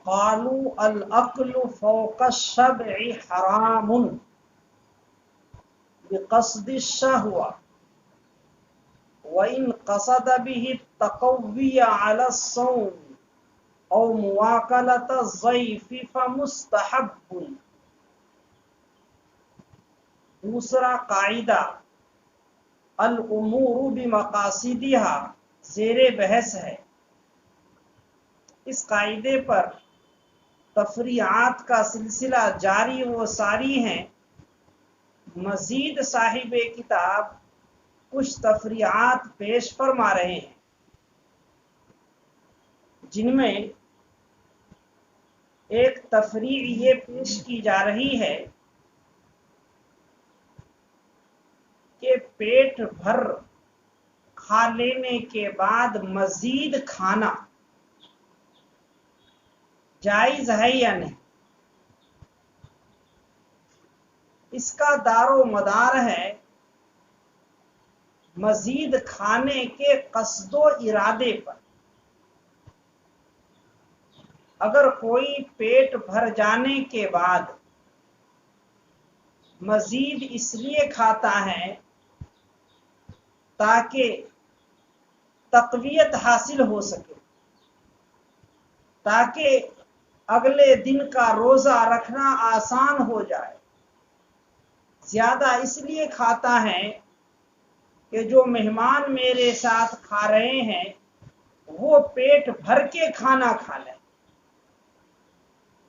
قالوا الاکل فوق السبع حرام بقصد الشهوة وإن قصد به التقوي على الصوم أو مواكلة الضيف فمستحب۔ دوسرا قاعدہ الامور بمقاصدها زیر بحث ہے۔ اس قاعدے پر تفریعات کا سلسلہ جاری و ساری ہیں۔ مزید صاحب کتاب کچھ تفریعات پیش فرما رہے ہیں، جن میں ایک تفریع یہ پیش کی جا رہی ہے کہ پیٹ بھر کھا لینے کے بعد مزید کھانا جائز ہے یا نہیں۔ اس کا دار و مدار ہے مزید کھانے کے قصد و ارادے پر۔ اگر کوئی پیٹ بھر جانے کے بعد مزید اس لیے کھاتا ہے تاکہ تقویت حاصل ہو سکے، تاکہ اگلے دن کا روزہ رکھنا آسان ہو جائے، زیادہ اس لیے کھاتا ہے کہ جو مہمان میرے ساتھ کھا رہے ہیں وہ پیٹ بھر کے کھانا کھا لیں،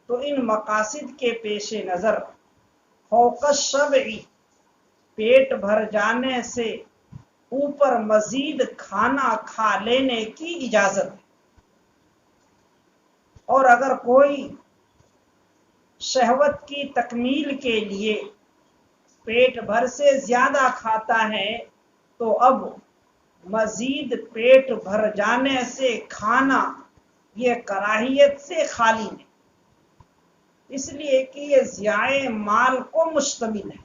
تو ان مقاصد کے پیش نظر فوق السبع پیٹ بھر جانے سے اوپر مزید کھانا کھا لینے کی اجازت ہے۔ اور اگر کوئی شہوت کی تکمیل کے لیے پیٹ بھر سے زیادہ کھاتا ہے تو اب مزید پیٹ بھر جانے سے کھانا یہ کراہیت سے خالی نہیں، اس لیے کہ یہ ضیاع مال کو مشتمل ہے،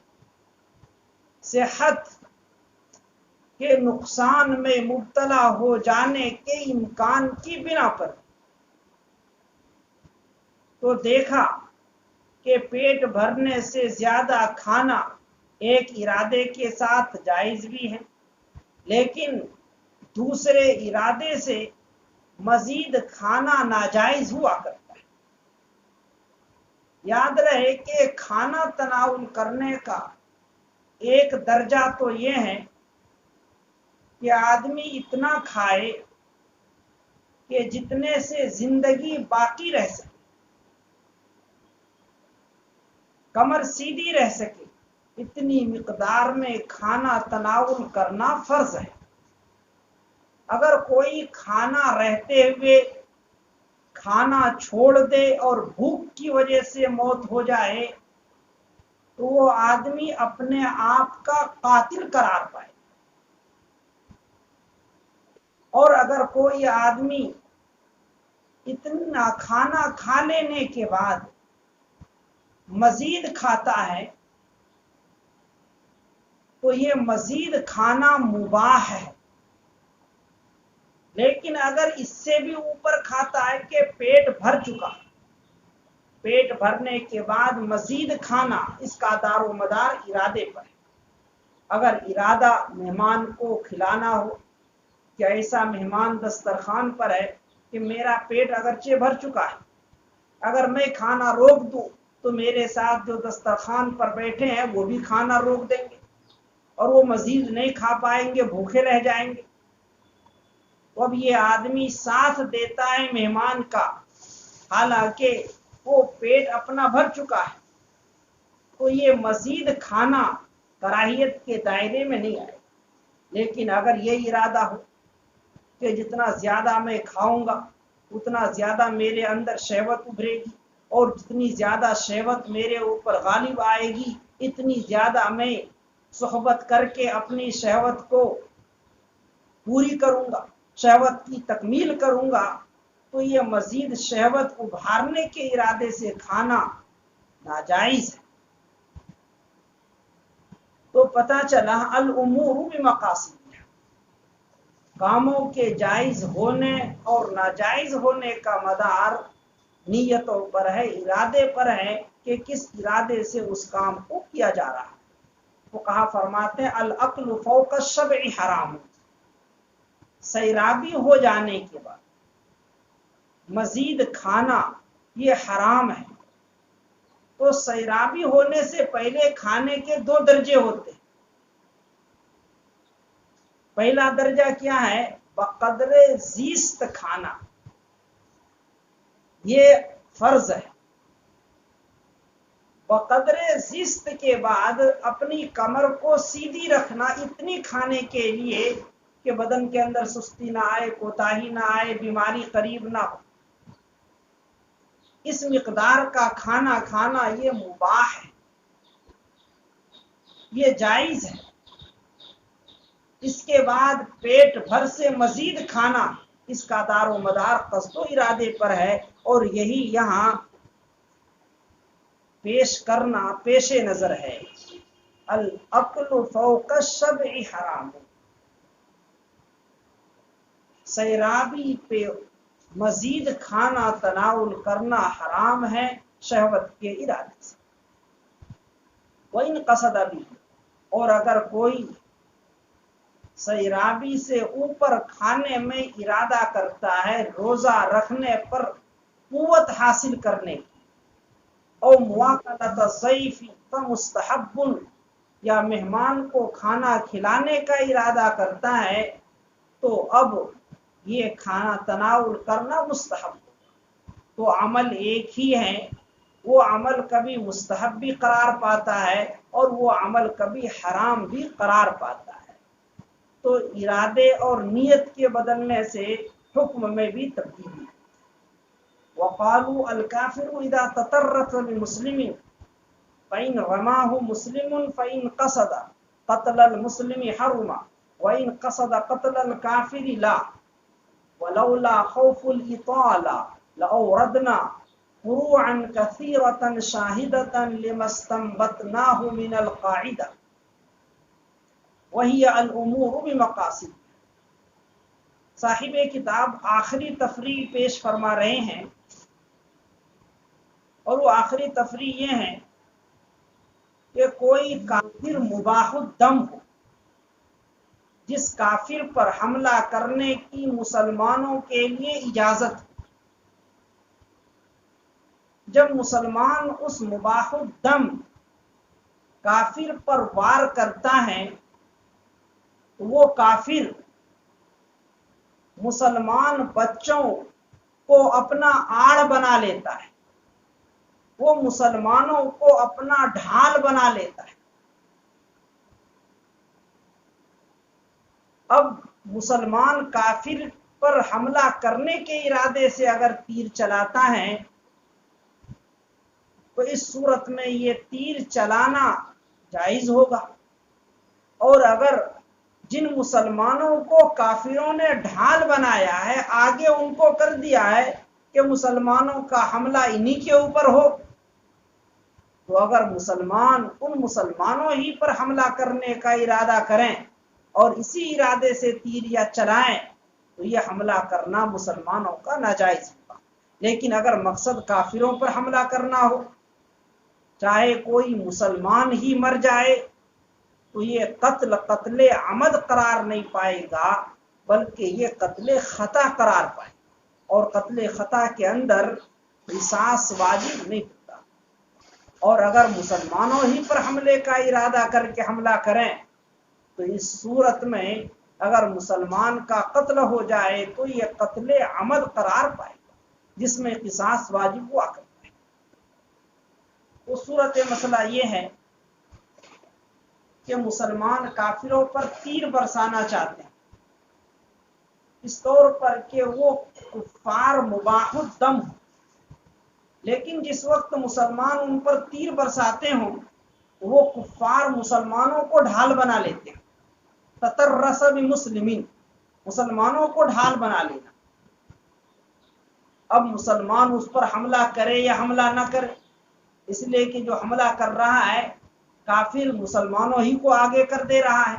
صحت کے نقصان میں مبتلا ہو جانے کے امکان کی بنا پر۔ تو دیکھا کہ پیٹ بھرنے سے زیادہ کھانا ایک ارادے کے ساتھ جائز بھی ہے، لیکن دوسرے ارادے سے مزید کھانا ناجائز ہوا کرتا ہے۔ یاد رہے کہ کھانا تناول کرنے کا ایک درجہ تو یہ ہے کہ آدمی اتنا کھائے کہ جتنے سے زندگی باقی رہ سکے، کمر سیدھی رہ سکے، اتنی مقدار میں کھانا تناول کرنا فرض ہے۔ اگر کوئی کھانا رہتے ہوئے کھانا چھوڑ دے اور بھوک کی وجہ سے موت ہو جائے تو وہ آدمی اپنے آپ کا قاتل قرار پائے۔ اور اگر کوئی آدمی اتنا کھانا کھا لینے کے بعد مزید کھاتا ہے تو یہ مزید کھانا مباح ہے، لیکن اگر اس سے بھی اوپر کھاتا ہے کہ پیٹ بھر چکا، پیٹ بھرنے کے بعد مزید کھانا، اس کا دار و مدار ارادے پر ہے۔ اگر ارادہ مہمان کو کھلانا ہو کہ ایسا مہمان دسترخوان پر ہے کہ میرا پیٹ اگرچہ بھر چکا ہے، اگر میں کھانا روک دوں تو میرے ساتھ جو دسترخوان پر بیٹھے ہیں وہ بھی کھانا روک دیں گے اور وہ مزید نہیں کھا پائیں گے، بھوکے رہ جائیں گے۔ تو اب یہ آدمی ساتھ دیتا ہے مہمان کا، حالانکہ وہ پیٹ اپنا بھر چکا ہے، تو یہ مزید کھانا کراہیت کے دائرے میں نہیں آئے۔ لیکن اگر یہ ارادہ ہو کہ جتنا زیادہ میں کھاؤں گا اتنا زیادہ میرے اندر شہوت ابھرے گی، اور جتنی زیادہ شہوت میرے اوپر غالب آئے گی اتنی زیادہ میں صحبت کر کے اپنی شہوت کو پوری کروں گا، شہوت کی تکمیل کروں گا، تو یہ مزید شہوت ابھارنے کے ارادے سے کھانا ناجائز ہے۔ تو پتہ چلا الامور بمقاصد، کاموں کے جائز ہونے اور ناجائز ہونے کا مدار نیتوں پر ہے، ارادے پر ہے کہ کس ارادے سے اس کام کو کیا جا رہا ہے۔ تو کہا فرماتے ہیں العقل فوق الشبع حرام، سیرابی ہو جانے کے بعد مزید کھانا یہ حرام ہے۔ تو سیرابی ہونے سے پہلے کھانے کے دو درجے ہوتے ہیں۔ پہلا درجہ کیا ہے؟ بقدر زیست کھانا، یہ فرض ہے۔ بقدر زیست کے بعد اپنی کمر کو سیدھی رکھنا اتنی کھانے کے لیے کہ بدن کے اندر سستی نہ آئے، کوتاہی نہ آئے، بیماری قریب نہ ہو، اس مقدار کا کھانا کھانا یہ مباح ہے، یہ جائز ہے۔ اس کے بعد پیٹ بھر سے مزید کھانا، اس کا دار و مدار قصد و ارادے پر ہے، اور یہی یہاں پیش کرنا پیش نظر ہے۔ العقل فوق الشبع حرام، سیرابی پہ مزید کھانا تناول کرنا حرام ہے شہوت کے ارادے سے۔ وَإِنْ قَصَدَ بِهِ، اور اگر کوئی سیرابی سے اوپر کھانے میں ارادہ کرتا ہے روزہ رکھنے پر قوت حاصل کرنے کی، او مواقعۃ الضیف فمستحب، یا مہمان کو کھانا کھلانے کا ارادہ کرتا ہے تو اب یہ کھانا تناول کرنا مستحب ہے۔ تو عمل ایک ہی ہے، وہ عمل کبھی مستحب بھی قرار پاتا ہے اور وہ عمل کبھی حرام بھی قرار پاتا ہے۔ تو ارادے اور نیت کے بدلنے سے حکم میں بھی تبدیلی۔ وقالوا الکافر اذا تطرف بمسلم فإن رماه مسلم فإن قصد قتل المسلم حرم وإن قصد قتل الكافر لا ولولا خوف الإطالة لأوردنا فروعا كثيرة شاهدة لما استنبطناه من القاعدة وهي الأمور بمقاصد۔ صاحب کتاب آخری تفریح پیش فرما رہے ہیں، اور وہ آخری تفریح یہ ہے کہ کوئی کافر مباح الدم ہو، جس کافر پر حملہ کرنے کی مسلمانوں کے لیے اجازت ہو، جب مسلمان اس مباح الدم کافر پر وار کرتا ہے تو وہ کافر مسلمان بچوں کو اپنا آڑ بنا لیتا ہے، وہ مسلمانوں کو اپنا ڈھال بنا لیتا ہے۔ اب مسلمان کافر پر حملہ کرنے کے ارادے سے اگر تیر چلاتا ہے تو اس صورت میں یہ تیر چلانا جائز ہوگا، اور اگر جن مسلمانوں کو کافروں نے ڈھال بنایا ہے آگے ان کو کر دیا ہے کہ مسلمانوں کا حملہ انہی کے اوپر ہو، تو اگر مسلمان ان مسلمانوں ہی پر حملہ کرنے کا ارادہ کریں اور اسی ارادے سے تیر یا چلائیں تو یہ حملہ کرنا مسلمانوں کا ناجائز ہوگا۔ لیکن اگر مقصد کافروں پر حملہ کرنا ہو، چاہے کوئی مسلمان ہی مر جائے تو یہ قتل عمد قرار نہیں پائے گا، بلکہ یہ قتل خطا قرار پائے گا، اور قتل خطا کے اندر قصاص واجب نہیں ہوتا۔ اور اگر مسلمانوں ہی پر حملے کا ارادہ کر کے حملہ کریں تو اس صورت میں اگر مسلمان کا قتل ہو جائے تو یہ قتل عمد قرار پائے گا، جس میں قصاص واجب ہوا کرتا ہے۔ تو صورت مسئلہ یہ ہے کہ مسلمان کافروں پر تیر برسانا چاہتے ہیں، اس طور پر کہ وہ کفار مباح الدم ہوں، لیکن جس وقت مسلمان ان پر تیر برساتے ہوں وہ کفار مسلمانوں کو ڈھال بنا لیتے ہیں۔ تطرس بمسلمین، مسلمانوں کو ڈھال بنا لینا۔ اب مسلمان اس پر حملہ کرے یا حملہ نہ کرے، اس لیے کہ جو حملہ کر رہا ہے کافر مسلمانوں ہی کو آگے کر دے رہا ہے،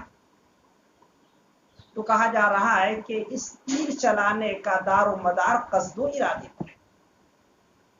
تو کہا جا رہا ہے کہ اس تیر چلانے کا دار و مدار قصد و ارادے پر ہے۔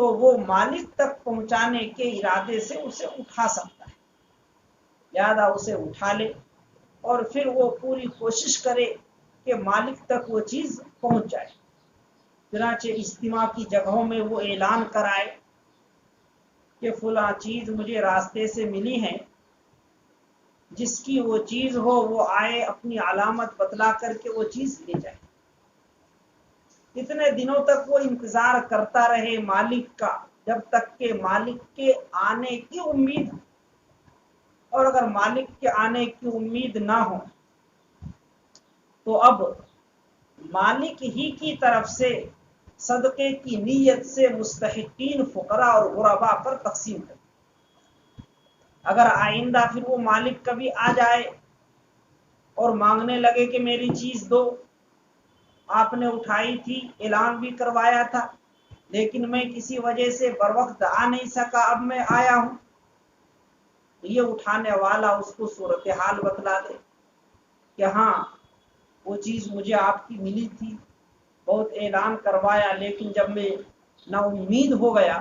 تو وہ مالک تک پہنچانے کے ارادے سے اسے اٹھا سکتا ہے، لہذا اسے اٹھا لے اور پھر وہ پوری کوشش کرے کہ مالک تک وہ چیز پہنچ جائے۔ چنانچہ اجتماع کی جگہوں میں وہ اعلان کرائے کہ فلاں چیز مجھے راستے سے ملی ہے، جس کی وہ چیز ہو وہ آئے اپنی علامت بتلا کر کے وہ چیز لے جائے۔ کتنے دنوں تک وہ انتظار کرتا رہے مالک کا، جب تک کہ مالک کے آنے کی امید ہو، اور اگر مالک کے آنے کی امید نہ ہو تو اب مالک ہی کی طرف سے صدقے کی نیت سے مستحقین فقراء اور غرباء پر تقسیم کرے۔ اگر آئندہ پھر وہ مالک کبھی آ جائے اور مانگنے لگے کہ میری چیز دو، آپ نے اٹھائی تھی، اعلان بھی کروایا تھا، لیکن میں کسی وجہ سے بر وقت آ نہیں سکا، اب میں آیا ہوں، یہ اٹھانے والا اس کو صورتحال بتلا دے کہ ہاں وہ چیز مجھے آپ کی ملی تھی، بہت اعلان کروایا، لیکن جب میں نا امید ہو گیا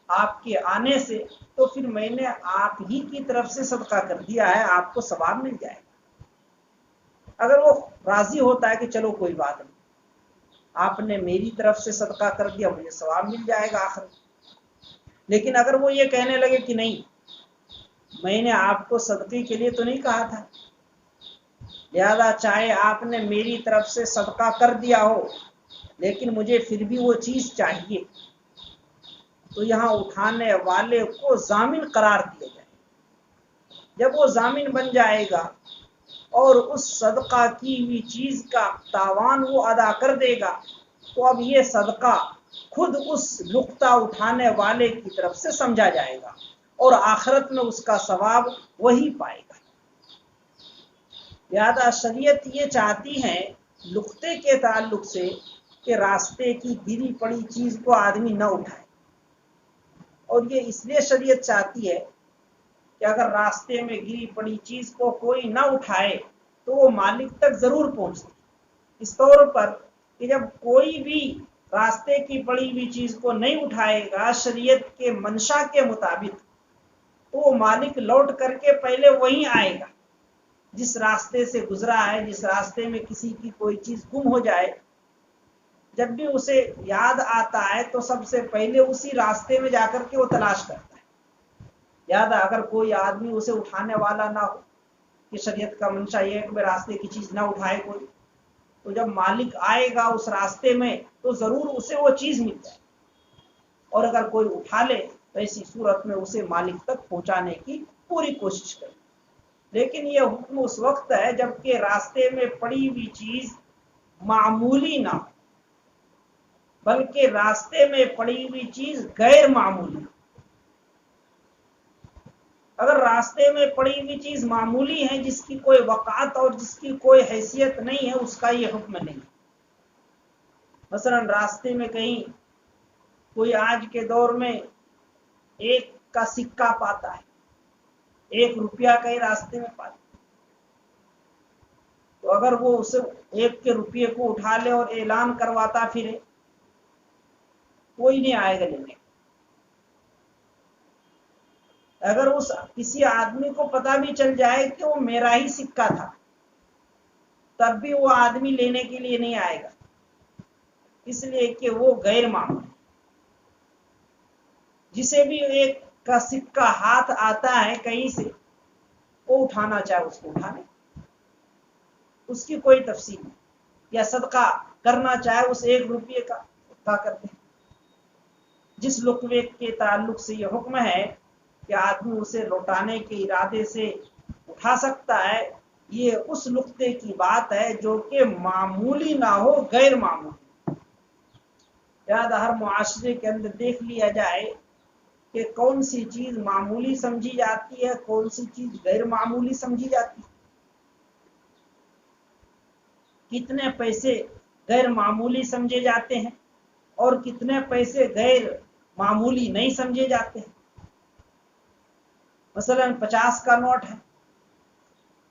آپ کے آنے سے تو پھر میں نے آپ ہی کی طرف سے صدقہ کر دیا ہے، آپ کو ثواب مل جائے گا۔ اگر وہ راضی ہوتا ہے کہ چلو کوئی بات نہیں، آپ نے میری طرف سے صدقہ کر دیا، مجھے ثواب مل جائے گا آخر۔ لیکن اگر وہ یہ کہنے لگے کہ نہیں، میں نے آپ کو صدقے کے لیے تو نہیں کہا تھا، لہذا چاہے آپ نے میری طرف سے صدقہ کر دیا ہو لیکن مجھے پھر بھی وہ چیز چاہیے، تو یہاں اٹھانے والے کو ضامن قرار دیا جائے۔ جب وہ ضامن بن جائے گا اور اس صدقہ کی ہوئی چیز کا تاوان وہ ادا کر دے گا تو اب یہ صدقہ خود اس لقطہ اٹھانے والے کی طرف سے سمجھا جائے گا اور آخرت میں اس کا ثواب وہی پائے گا۔ لہذا شریعت یہ چاہتی ہے لقطے کے تعلق سے کہ راستے کی گری پڑی چیز کو آدمی نہ اٹھائے، اور یہ اس لیے شریعت چاہتی ہے کہ اگر راستے میں گری پڑی چیز کو کوئی نہ اٹھائے تو وہ مالک تک ضرور پہنچتی۔ اس طور پر کہ جب کوئی بھی راستے کی پڑی ہوئی چیز کو نہیں اٹھائے گا شریعت کے منشا کے مطابق تو وہ مالک لوٹ کر کے پہلے وہیں آئے گا جس راستے سے گزرا ہے۔ جس راستے میں کسی کی کوئی چیز گم ہو جائے، جب بھی اسے یاد آتا ہے تو سب سے پہلے اسی راستے میں جا کر کے وہ تلاش کرتا ہے۔ لہذا اگر کوئی آدمی اسے اٹھانے والا نہ ہو، کہ شریعت کا منشا یہ ہے کہ میں راستے کی چیز نہ اٹھائے کوئی، تو جب مالک آئے گا اس راستے میں تو ضرور اسے وہ چیز مل جائے، اور اگر کوئی اٹھا لے تو ایسی صورت میں اسے مالک تک پہنچانے کی پوری کوشش کرے۔ لیکن یہ حکم اس وقت ہے جبکہ راستے میں پڑی ہوئی چیز معمولی نہ ہو، بلکہ راستے میں پڑی ہوئی چیز غیر معمولی ہو۔ اگر راستے میں پڑی ہوئی چیز معمولی ہے، جس کی کوئی وقعت اور جس کی کوئی حیثیت نہیں ہے، اس کا یہ حکم نہیں۔ مثلا راستے میں کہیں کوئی آج کے دور میں 1 کا سکہ پاتا ہے، 1 روپیہ کا ہی راستے میں پاتا ہے، تو اگر وہ اسے 1 کے روپیے کو اٹھا لے اور اعلان کرواتا پھرے، کوئی نہیں آئے گا لینے۔ اگر اس کسی آدمی کو پتہ بھی چل جائے کہ وہ میرا ہی سکہ تھا، تب بھی وہ آدمی لینے کے لیے نہیں آئے گا، اس لیے کہ وہ غیر معمولی۔ جسے بھی 1 کا سکہ ہاتھ آتا ہے کہیں سے، وہ اٹھانا چاہے اس کو اٹھانے، اس کی کوئی تفصیل نہیں، یا صدقہ کرنا چاہے اس 1 روپیے کا صدقہ کرتے ہیں۔ جس لقوے کے تعلق سے یہ حکم ہے کہ آدمی اسے لوٹانے کے ارادے سے اٹھا سکتا ہے، یہ اس لقطے کی بات ہے جو کہ معمولی نہ ہو، غیر معمولی۔ لہذا ہر معاشرے کے اندر دیکھ لیا جائے کہ کون سی چیز معمولی سمجھی جاتی ہے، کون سی چیز غیر معمولی سمجھی جاتی ہے، کتنے پیسے غیر معمولی سمجھے جاتے ہیں اور کتنے پیسے غیر معمولی نہیں سمجھے جاتے ہیں۔ مثلا 50 کا نوٹ ہے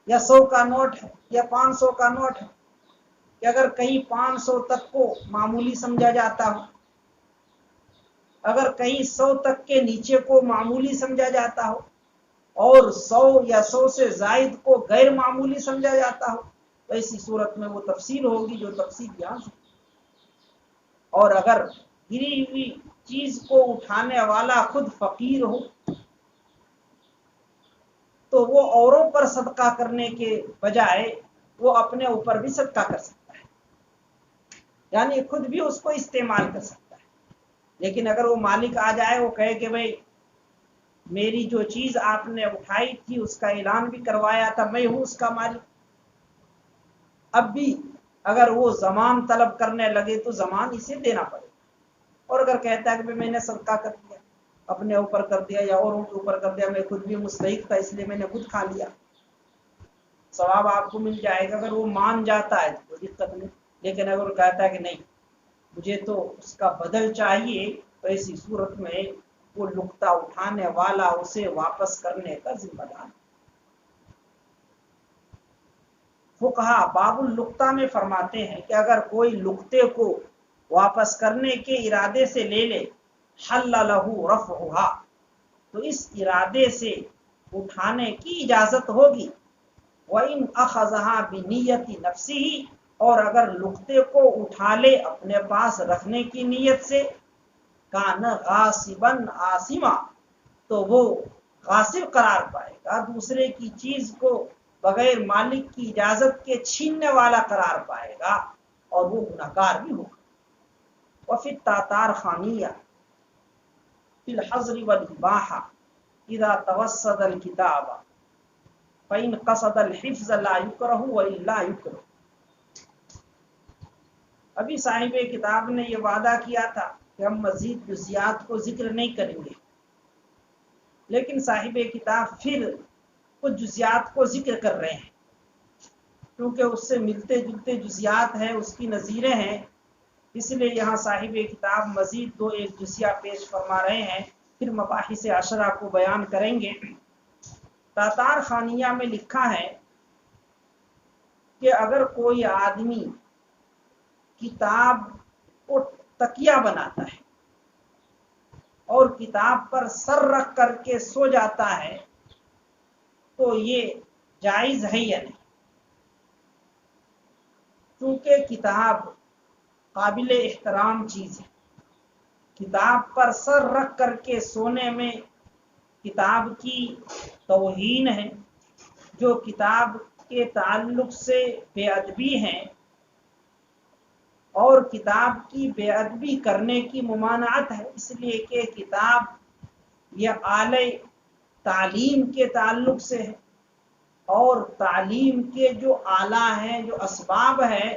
یا 100 کا نوٹ ہے یا 500 کا نوٹ ہے، کہ اگر کہیں 500 تک کو معمولی سمجھا جاتا ہو اگر کہیں 100 تک کے نیچے کو معمولی سمجھا جاتا ہو اور 100 یا 100 سے زائد کو غیر معمولی سمجھا جاتا ہو تو ایسی صورت میں وہ تفصیل ہوگی جو تفصیل یہاں سے۔ اور اگر گری ہوئی چیز کو اٹھانے والا خود فقیر ہو تو وہ اوروں پر صدقہ کرنے کے بجائے وہ اپنے اوپر بھی صدقہ کر سکتا ہے، یعنی خود بھی اس کو استعمال کر سکتا ہے۔ لیکن اگر وہ مالک آ جائے، وہ کہے کہ بھئی میری جو چیز آپ نے اٹھائی تھی اس کا اعلان بھی کروایا تھا، میں ہوں اس کا مالک، اب بھی اگر وہ زمان طلب کرنے لگے تو زمان اسے دینا پڑے گا۔ اور اگر کہتا ہے کہ میں نے صدقہ کر دیا، اپنے اوپر کر دیا یا اوروں کے اوپر کر دیا، میں خود بھی مستحق تھا اس لیے میں نے خود کھا لیا، ثواب آپ کو مل جائے گا۔ اگر وہ مان جاتا ہے تو کوئی دقت نہیں، لیکن اگر وہ کہتا ہے کہ نہیں مجھے تو اس کا بدل چاہیے، تو ایسی صورت میں وہ لقطہ اٹھانے والا اسے واپس کرنے کا ذمہ دار۔ فقہا باب اللقطہ میں فرماتے ہیں کہ اگر کوئی لقطے کو واپس کرنے کے ارادے سے لے لے، حل لہ رفعھا، تو اس ارادے سے اٹھانے کی اجازت ہوگی۔ وَإِنْ أَخَذَهَا بِنِيَّةِ نَفْسِهِ، اور اگر لقطے کو اٹھا لے اپنے پاس رکھنے کی نیت سے، کان غاصباً آثما، تو وہ غاصب قرار پائے گا، دوسرے کی چیز کو بغیر مالک کی اجازت کے چھیننے والا قرار پائے گا اور وہ گنہگار بھی ہوگا۔ وفی التاتار خانیہ فی الحظر والاباحہ اذا توسد الکتاب فإن قصد الحفظ لا یکرہ وإلا یکرہ۔ ابھی صاحب کتاب نے یہ وعدہ کیا تھا کہ ہم مزید جزیات کو ذکر نہیں کریں گے، لیکن صاحب کتاب پھر کچھ جزیات کو ذکر کر رہے ہیں، کیونکہ اس سے ملتے جلتے جزیات ہیں، اس کی نظیریں ہیں، اس لیے یہاں صاحب کتاب مزید 2-1 جزیہ پیش فرما رہے ہیں، پھر مباحث عشرہ کو بیان کریں گے۔ تاتار خانیہ میں لکھا ہے کہ اگر کوئی آدمی کتاب کو تکیہ بناتا ہے اور کتاب پر سر رکھ کر کے سو جاتا ہے تو یہ جائز ہے یا نہیں؟ کیونکہ کتاب قابل احترام چیز ہے، کتاب پر سر رکھ کر کے سونے میں کتاب کی توہین ہے، جو کتاب کے تعلق سے بے ادبی ہیں اور کتاب کی بے ادبی کرنے کی ممانعت ہے، اس لیے کہ کتاب یہ آلہ تعلیم کے تعلق سے ہے اور تعلیم کے جو آلہ ہیں، جو اسباب ہیں،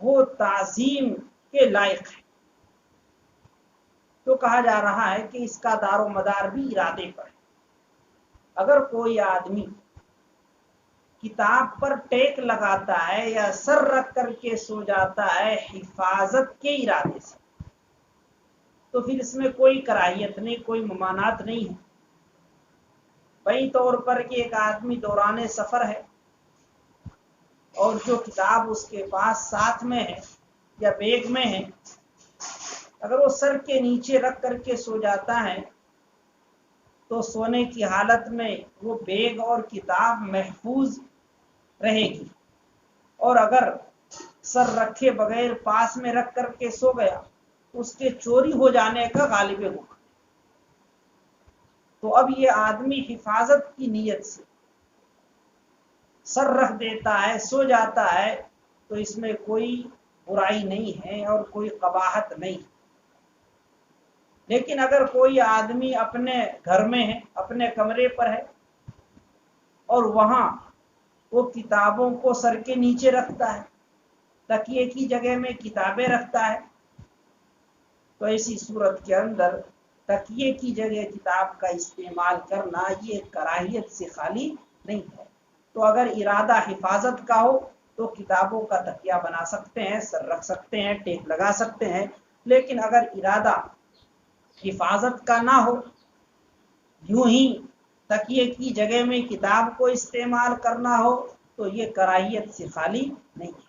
وہ تعظیم کے لائق ہے۔ تو کہا جا رہا ہے کہ اس کا دار و مدار بھی ارادے پر ہے۔ اگر کوئی آدمی کتاب پر ٹیک لگاتا ہے یا سر رکھ کر کے سو جاتا ہے حفاظت کے ارادے سے، تو پھر اس میں کوئی کراہیت نہیں، کوئی ممانعت نہیں ہے۔ بئی طور پر کہ ایک آدمی دوران سفر ہے اور جو کتاب اس کے پاس ساتھ میں ہے یا بیگ میں ہے، اگر وہ سر کے نیچے رکھ کر کے سو جاتا ہے تو سونے کی حالت میں وہ بیگ اور کتاب محفوظ رہے گی، اور اگر سر رکھے بغیر پاس میں رکھ کر کے سو گیا تو اس کے چوری ہو جانے کا غالب ہوگا۔ تو اب یہ آدمی حفاظت کی نیت سے سر رکھ دیتا ہے، سو جاتا ہے، تو اس میں کوئی برائی نہیں ہے اور کوئی قباحت نہیں۔ لیکن اگر کوئی آدمی اپنے گھر میں ہے، اپنے کمرے پر ہے اور وہاں وہ کتابوں کو سر کے نیچے رکھتا ہے، تکیے کی جگہ میں کتابیں رکھتا ہے، تو ایسی صورت کے اندر تکیے کی جگہ کتاب کا استعمال کرنا یہ کراہیت سے خالی نہیں ہے۔ تو اگر ارادہ حفاظت کا ہو تو کتابوں کا تکیہ بنا سکتے ہیں، سر رکھ سکتے ہیں، ٹیپ لگا سکتے ہیں، لیکن اگر ارادہ حفاظت کا نہ ہو، یوں ہی تکیے کی جگہ میں کتاب کو استعمال کرنا ہو، تو یہ کراہیت سے خالی نہیں ہے۔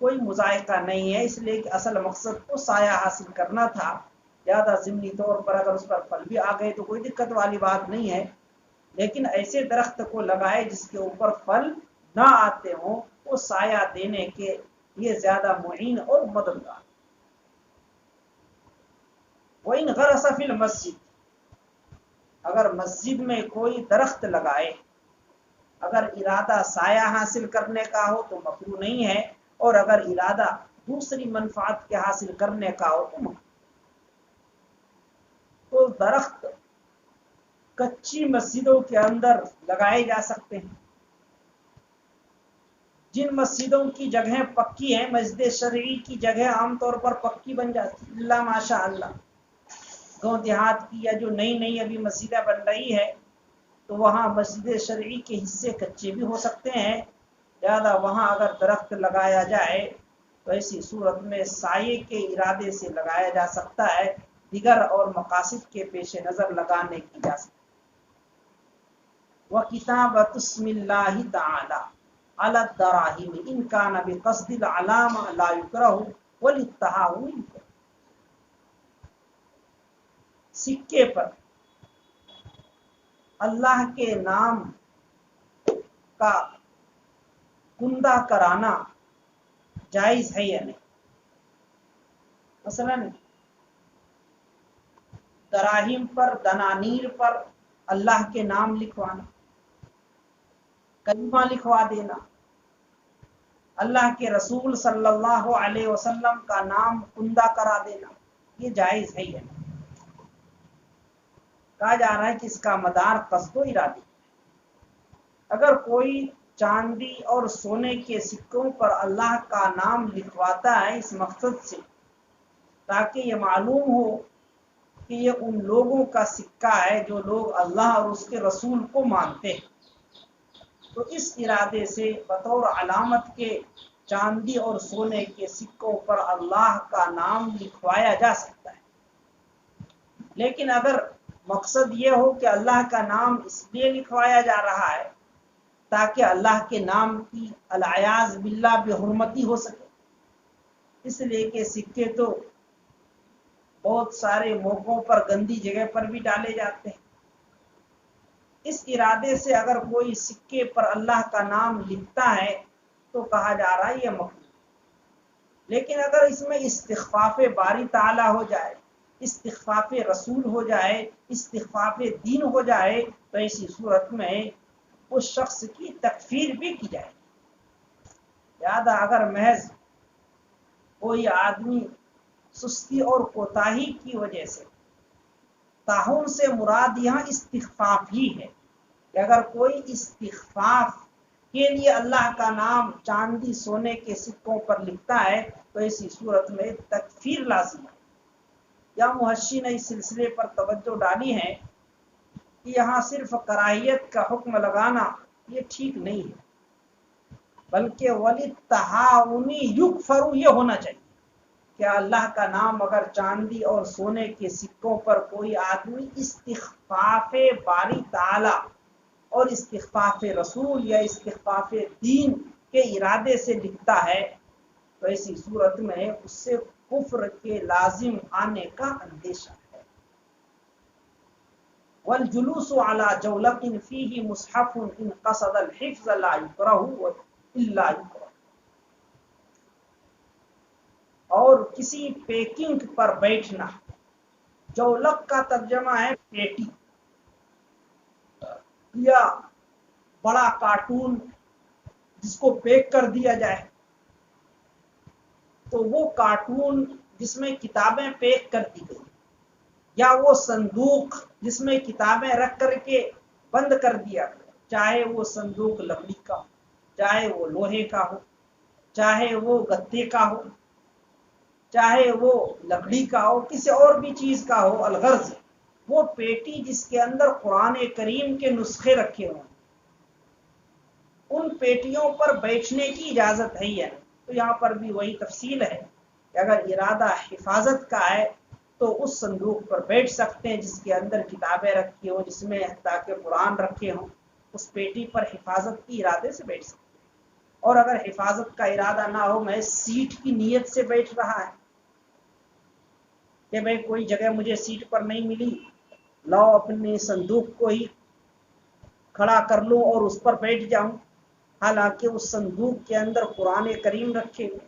کوئی مذائقہ نہیں ہے، اس لیے کہ اصل مقصد تو سایہ حاصل کرنا تھا، زیادہ ضمنی طور پر اگر اس پر پھل بھی آ گئے تو کوئی دقت والی بات نہیں ہے، لیکن ایسے درخت کو لگائے جس کے اوپر پھل نہ آتے ہوں، وہ سایہ دینے کے لیے زیادہ معین اور مددگار۔ وَإِنْ غَرَسَ فِي الْمَسْجِدِ، اگر مسجد میں کوئی درخت لگائے، اگر ارادہ سایہ حاصل کرنے کا ہو تو مکروہ نہیں ہے، اور اگر ارادہ دوسری منفعت کے حاصل کرنے کا ہو تو مکروہ۔ تو درخت کچی مسجدوں کے اندر لگائے جا سکتے ہیں۔ جن مسجدوں کی جگہیں پکی ہیں، مسجد شرعی کی جگہ عام طور پر پکی بن جاتی، اللہ ماشاء اللہ، گاؤں دیہات کی یا جو نئی نئی ابھی مسجدیں بن رہی ہے تو وہاں مسجد شرعی کے حصے کچے بھی ہو سکتے ہیں، لہذا وہاں اگر درخت لگایا جائے تو ایسی صورت میں سائے کے ارادے سے لگایا جا سکتا ہے، دیگر اور مقاصد کے پیش نظر لگانے کی اجازت۔ وَكِتَابَةُ اسْمِ اللَّهِ تَعَالَى عَلَى الدَّرَاهِمِ إِنْ كَانَ بِقَصْدِ الْعَلَامَةِ لَا يُكْرَهُ وَلِلتَّهَاوُنِ، سکے پر اللہ کے نام کا کندہ کرانا جائز ہے یا نہیں؟ مثلا دراہیم پر، دنانیر پر اللہ کے نام لکھوانا، کلمہ لکھوا دینا، اللہ کے رسول صلی اللہ علیہ وسلم کا نام کندہ کرا دینا، یہ جائز ہے یا نہیں؟ کہا جا رہا ہے کہ اس کا مدار قصد و ارادی۔ اگر کوئی چاندی اور سونے کے سکوں پر اللہ کا نام لکھواتا ہے اس مقصد سے تاکہ یہ معلوم ہو کہ یہ ان لوگوں کا سکہ ہے جو لوگ اللہ اور اس کے رسول کو مانتے ہیں، تو اس ارادے سے بطور علامت کے چاندی اور سونے کے سکوں پر اللہ کا نام لکھوایا جا سکتا ہے۔ لیکن اگر مقصد یہ ہو کہ اللہ کا نام اس لیے لکھوایا جا رہا ہے تاکہ اللہ کے نام کی العیاذ باللہ بے حرمتی ہو سکے، اس لیے کہ سکے تو بہت سارے موقعوں پر گندی جگہ پر بھی ڈالے جاتے ہیں، اس ارادے سے اگر کوئی سکے پر اللہ کا نام لکھتا ہے تو کہا جا رہا ہے یہ مکروہ۔ لیکن اگر اس میں استخفاف باری تعالی ہو جائے، استخفاف رسول ہو جائے، استخفاف دین ہو جائے تو ایسی صورت میں اس شخص کی تکفیر بھی کی جائے۔ لہذا اگر محض کوئی آدمی سستی اور کوتاہی کی وجہ سے، تاہم سے مراد یہاں استخفاف ہی ہے، کہ اگر کوئی استخفاف کے لیے اللہ کا نام چاندی سونے کے سکوں پر لکھتا ہے تو ایسی صورت میں تکفیر لازم ہے۔ یا محشی نے اس سلسلے پر توجہ ڈالی ہے کہ یہاں صرف کراہیت کا حکم لگانا یہ ٹھیک نہیں ہے، بلکہ وَلِلتَّہَاوُنِ یُکْفَرُ یہ ہونا چاہیے کہ اللہ کا نام اگر چاندی اور سونے کے سکوں پر کوئی آدمی استخفاف باری تعالی اور استخفاف رسول یا استخفاف دین کے ارادے سے لکھتا ہے تو ایسی صورت میں اس سے کفر کے لازم آنے کا اندیشہ ہے۔ والجلوس على جولق فيه مصحف ان قصد الحفظ لا يكره الا يكره، اور کسی پیکنگ پر بیٹھنا، جولق کا ترجمہ ہے پیٹی یا بڑا کارٹون جس کو پیک کر دیا جائے، تو وہ کارٹون جس میں کتابیں پیک کر دی گئی یا وہ صندوق جس میں کتابیں رکھ کر کے بند کر دیا گیا، چاہے وہ صندوق لکڑی کا ہو، چاہے وہ لوہے کا ہو، چاہے وہ گتے کا ہو، چاہے وہ لکڑی کا ہو، کسی اور بھی چیز کا ہو، الغرض وہ پیٹی جس کے اندر قرآن کریم کے نسخے رکھے ہوں، ان پیٹیوں پر بیٹھنے کی اجازت ہے یا نہیں؟ تو یہاں پر بھی وہی تفصیل ہے کہ اگر ارادہ حفاظت کا ہے تو اس صندوق پر بیٹھ سکتے ہیں جس کے اندر کتابیں رکھی ہوں، جس میں تاکہ قرآن رکھے ہوں، اس پیٹی پر حفاظت کی ارادے سے بیٹھ سکتے ہیں۔ اور اگر حفاظت کا ارادہ نہ ہو، میں سیٹ کی نیت سے بیٹھ رہا ہے کہ بھائی کوئی جگہ مجھے سیٹ پر نہیں ملی، لاؤ اپنے صندوق کو ہی کھڑا کر لوں اور اس پر بیٹھ جاؤں، حالانکہ اس صندوق کے اندر قرآن کریم رکھے ہوئے،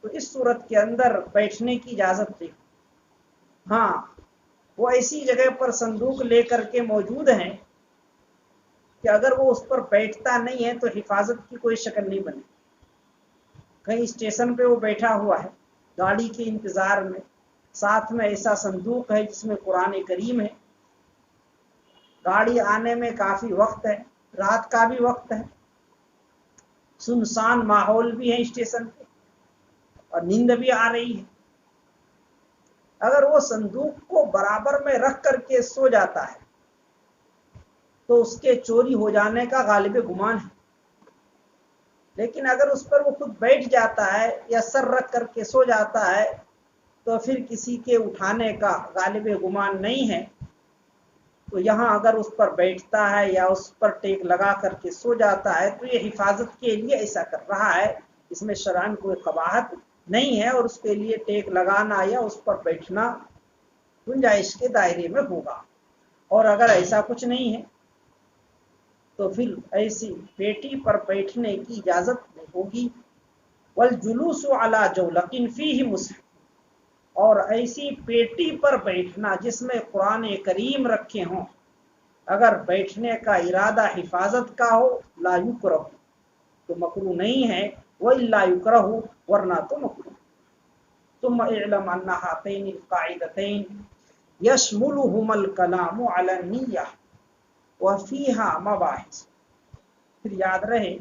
تو اس صورت کے اندر بیٹھنے کی اجازت نہیں۔ ہاں، وہ ایسی جگہ پر صندوق لے کر کے موجود ہیں کہ اگر وہ اس پر بیٹھتا نہیں ہے تو حفاظت کی کوئی شکل نہیں بنے۔ کہیں اسٹیشن پہ وہ بیٹھا ہوا ہے گاڑی کے انتظار میں، ساتھ میں ایسا صندوق ہے جس میں قرآن کریم ہے، گاڑی آنے میں کافی وقت ہے، رات کا بھی وقت ہے، سنسان ماحول بھی ہے اسٹیشن پہ اور نیند بھی آ رہی ہے۔ اگر وہ صندوق کو برابر میں رکھ کر کے سو جاتا ہے تو اس کے چوری ہو جانے کا غالب گمان ہے، لیکن اگر اس پر وہ خود بیٹھ جاتا ہے یا سر رکھ کر کے سو جاتا ہے تو پھر کسی کے اٹھانے کا غالب گمان نہیں ہے۔ تو یہاں اگر اس پر بیٹھتا ہے یا اس پر ٹیک لگا کر کے سو جاتا ہے تو یہ حفاظت کے لیے ایسا کر رہا ہے، اس میں شرعاً کوئی قباحت نہیں ہے، اور اس کے لیے ٹیک لگانا یا اس پر بیٹھنا گنجائش کے دائرے میں ہوگا۔ اور اگر ایسا کچھ نہیں ہے تو پھر ایسی پیٹی پر بیٹھنے کی اجازت نہیں ہوگی۔ والجلوس علی جولق فیہ مصحف، اور ایسی پیٹی پر بیٹھنا جس میں قرآن کریم رکھے ہوں، اگر بیٹھنے کا ارادہ حفاظت کا ہو لا یکرہ تو مکروہ نہیں ہے، وَإِلَّا یکرہ ورنہ تو مکروہ۔ ثم اعلم ان هاتین القاعدتین یشملہما الکلام علی النیہ وفیہا مباحث۔ پھر یاد رہے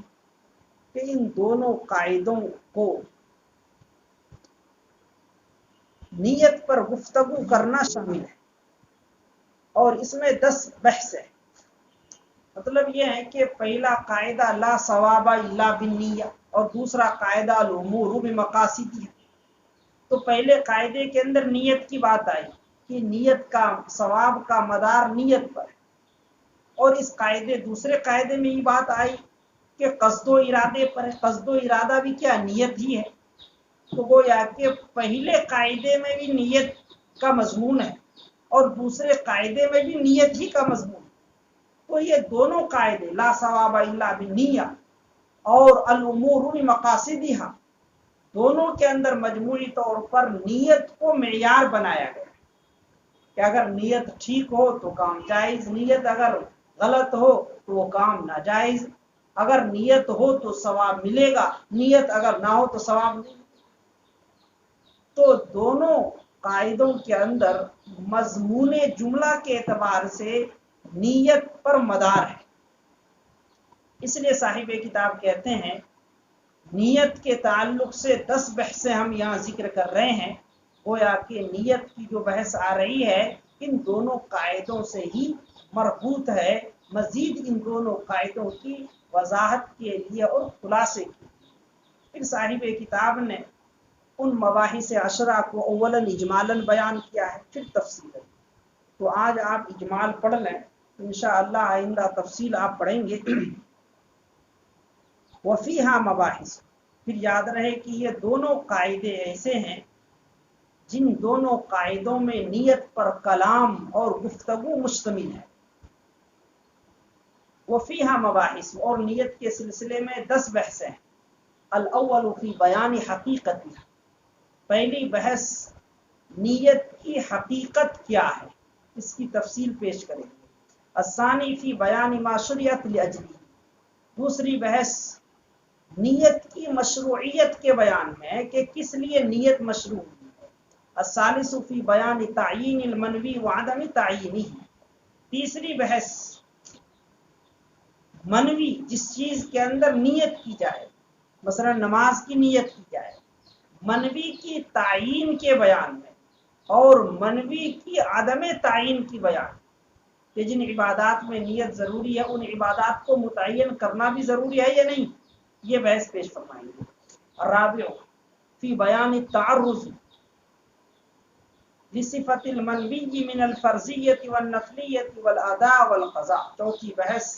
کہ ان دونوں قاعدوں کو نیت پر گفتگو کرنا شامل ہے، اور اس میں 10 بحث ہے۔ مطلب یہ ہے کہ پہلا قاعدہ لا ثواب الا بالنیہ، اور دوسرا قاعدہ الامور بمقاصدها۔ تو پہلے قاعدے کے اندر نیت کی بات آئی کہ نیت کا ثواب کا مدار نیت پر ہے، اور اس دوسرے قاعدے میں یہ بات آئی کہ قصد و ارادے پر ہے۔ قصد و ارادہ بھی کیا نیت ہی ہے، تو گویا کہ پہلے قاعدے میں بھی نیت کا مضمون ہے اور دوسرے قاعدے میں بھی نیت ہی کا مضمون ہے۔ تو یہ دونوں قاعدے لا ثواب الا بالنیہ اور الامور بمقاصدها، دونوں کے اندر مجموعی طور پر نیت کو معیار بنایا گیا کہ اگر نیت ٹھیک ہو تو کام جائز، نیت اگر غلط ہو تو وہ کام ناجائز، اگر نیت ہو تو ثواب ملے گا، نیت اگر نہ ہو تو ثواب نہیں۔ تو دونوں قاعدوں کے اندر مضمون جملہ کے اعتبار سے نیت پر مدار ہے۔ اس لیے صاحب کتاب کہتے ہیں نیت کے تعلق سے 10 بحثیں ہم یہاں ذکر کر رہے ہیں، گویا کہ نیت کی جو بحث آ رہی ہے ان دونوں قاعدوں سے ہی مربوط ہے، مزید ان دونوں قاعدوں کی وضاحت کے لیے اور خلاصے کے لیے۔ پھر صاحب کتاب نے ان مباحث عشرہ کو اولاً اجمالاً بیان کیا ہے، پھر تفصیلاً۔ تو آج آپ اجمال پڑھ لیں، انشاءاللہ آئندہ تفصیل آپ پڑھیں گے۔ وفیہا مباحث، پھر یاد رہے کہ یہ دونوں قاعدے ایسے ہیں جن دونوں قاعدوں میں نیت پر کلام اور گفتگو مشتمل ہے۔ وفیہا مباحث، اور نیت کے سلسلے میں 10 بحثیں ہیں۔ الاول فی بیان حقیقت، پہلی بحث نیت کی حقیقت کیا ہے، اس کی تفصیل پیش کریں گے۔ الثانی فی بیان ما شرعت لاجلہ، دوسری بحث نیت کی مشروعیت کے بیان میں کہ کس لیے نیت مشروع ہے۔ الثالث فی بیان تعیین المنوی وعدم تعیینہ، تیسری بحث منوی جس چیز کے اندر نیت کی جائے، مثلا نماز کی نیت کی جائے، منوی کی تعیین کے بیان میں، اور منوی کی عدم تعیین کی بیان کہ جن عبادات میں نیت ضروری ہے ان عبادات کو متعین کرنا بھی ضروری ہے یا نہیں، یہ بحث پیش فرمائیں گے۔ الرابع فی بیان التعرض لصفۃ المنوی من الفرضیۃ والنفلیۃ والاداء والقضاء، چوتھی بحث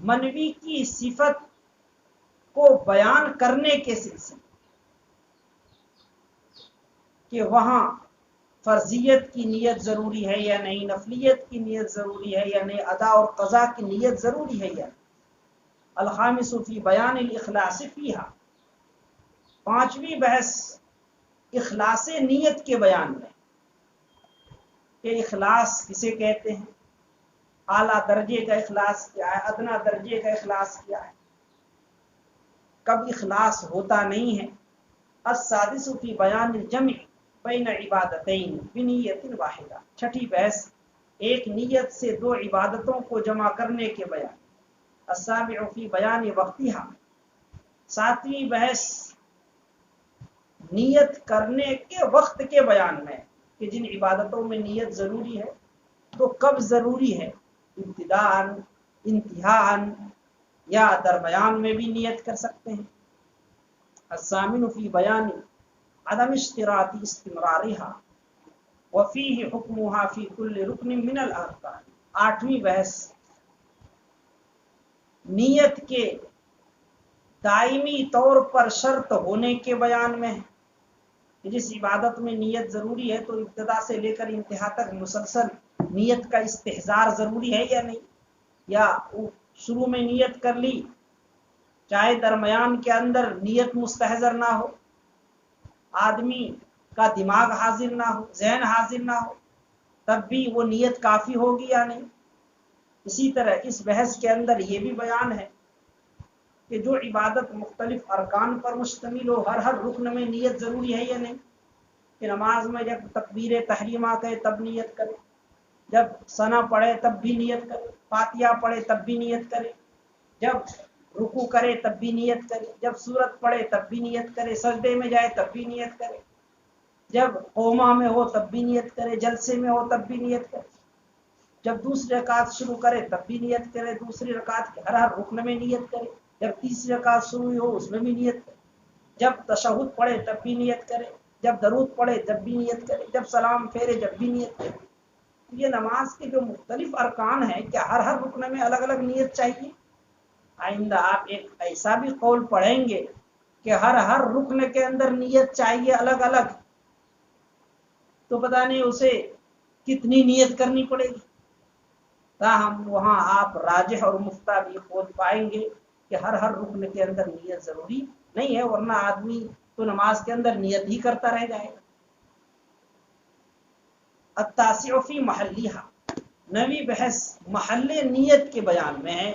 منوی کی صفت کو بیان کرنے کے سلسلے کہ وہاں فرضیت کی نیت ضروری ہے یا نہیں، نفلیت کی نیت ضروری ہے یا نہیں، ادا اور قضا کی نیت ضروری ہے یا نہیں۔ الخامس فی بیان الاخلاص فیہا، پانچویں بحث اخلاص نیت کے بیان میں کہ اخلاص کسے کہتے ہیں، اعلیٰ درجے کا اخلاص کیا ہے، ادنا درجے کا اخلاص کیا ہے، کب اخلاص ہوتا نہیں ہے۔ السادس فی بیان الجمع بین عبادتین بنیت واحدہ، چھٹی بحث ایک نیت سے دو عبادتوں کو جمع کرنے کے بیان۔ السابع فی بیان وقتہا، ساتویں بحث نیت کرنے کے وقت کے بیان میں کہ جن عبادتوں میں نیت ضروری ہے تو کب ضروری ہے، ابتداءً، انتہاءً، یا درمیان میں بھی نیت کر سکتے ہیں۔ الثامن فی بیان عدم اشتراط استمرارها وفیہ حکمها فی کل رکن من الارکان، آٹھویں بحث نیت کے دائمی طور پر شرط ہونے کے بیان میں ہے کہ جس عبادت میں نیت ضروری ہے تو ابتدا سے لے کر انتہا تک مسلسل نیت کا استحضار ضروری ہے یا نہیں، یا شروع میں نیت کر لی چاہے درمیان کے اندر نیت مستحضر نہ ہو، آدمی کا دماغ حاضر نہ ہو، ذہن حاضر نہ ہو، تب بھی وہ نیت کافی ہوگی یا نہیں۔ اسی طرح اس بحث کے اندر یہ بھی بیان ہے کہ جو عبادت مختلف ارکان پر مشتمل ہو، ہر رکن میں نیت ضروری ہے یا نہیں، کہ نماز میں جب تکبیر تحریمہ کہے تب نیت کرے، جب ثنا پڑھے تب بھی نیت کرے، فاتحہ پڑھے تب بھی نیت کرے، جب رکوع کرے تب بھی نیت کرے، جب سورت پڑھے تب بھی نیت کرے، سجدے میں جائے تب بھی نیت کرے، جب قوما میں ہو تب بھی نیت کرے، جلسے میں ہو تب بھی نیت کرے، جب دوسری رکعت شروع کرے تب بھی نیت کرے، دوسری رکعت کے ہر رکن میں نیت کرے، جب تیسری رکعت شروع ہو اس میں بھی نیت کرے، جب تشہد پڑھے تب بھی نیت کرے، جب درود پڑھے تب بھی نیت کرے، جب سلام پھیرے جب بھی نیت کرے۔ یہ نماز کے جو مختلف ارکان ہیں کیا ہر رکن میں الگ الگ نیت چاہیے؟ آئندہ آپ ایک ایسا بھی قول پڑھیں گے کہ ہر رکن کے اندر نیت چاہیے الگ الگ، تو پتہ نہیں اسے کتنی نیت کرنی پڑے گی۔ تاہم وہاں آپ راجح اور مفتہ بھی خود پائیں گے کہ ہر رکن کے اندر نیت ضروری نہیں ہے، ورنہ آدمی تو نماز کے اندر نیت ہی کرتا رہ جائے گا۔ التاسع فی محلیہا، نویں بحث محل نیت کے بیان میں ہے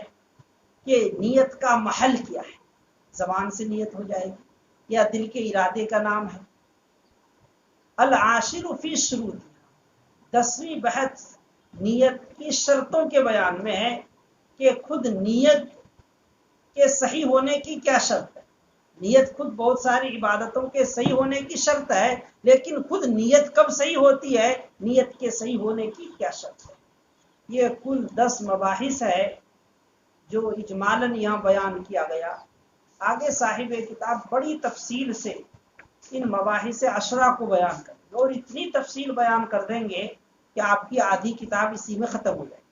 کہ نیت کا محل کیا ہے، زبان سے نیت ہو جائے گی یا دل کے ارادے کا نام ہے۔ العاشر فی شروط، دسویں بحث نیت کی شرطوں کے بیان میں ہے کہ خود نیت کے صحیح ہونے کی کیا شرط ہے۔ نیت خود بہت ساری عبادتوں کے صحیح ہونے کی شرط ہے، لیکن خود نیت کب صحیح ہوتی ہے، نیت کے صحیح ہونے کی کیا شرط ہے۔ یہ کل 10 مباحث ہے جو اجمالاً یہاں بیان کیا گیا۔ آگے صاحب کتاب بڑی تفصیل سے ان مباحث 10 کو بیان کریں گے، اور اتنی تفصیل بیان کر دیں گے کہ آپ کی آدھی کتاب اسی میں ختم ہو جائے گی۔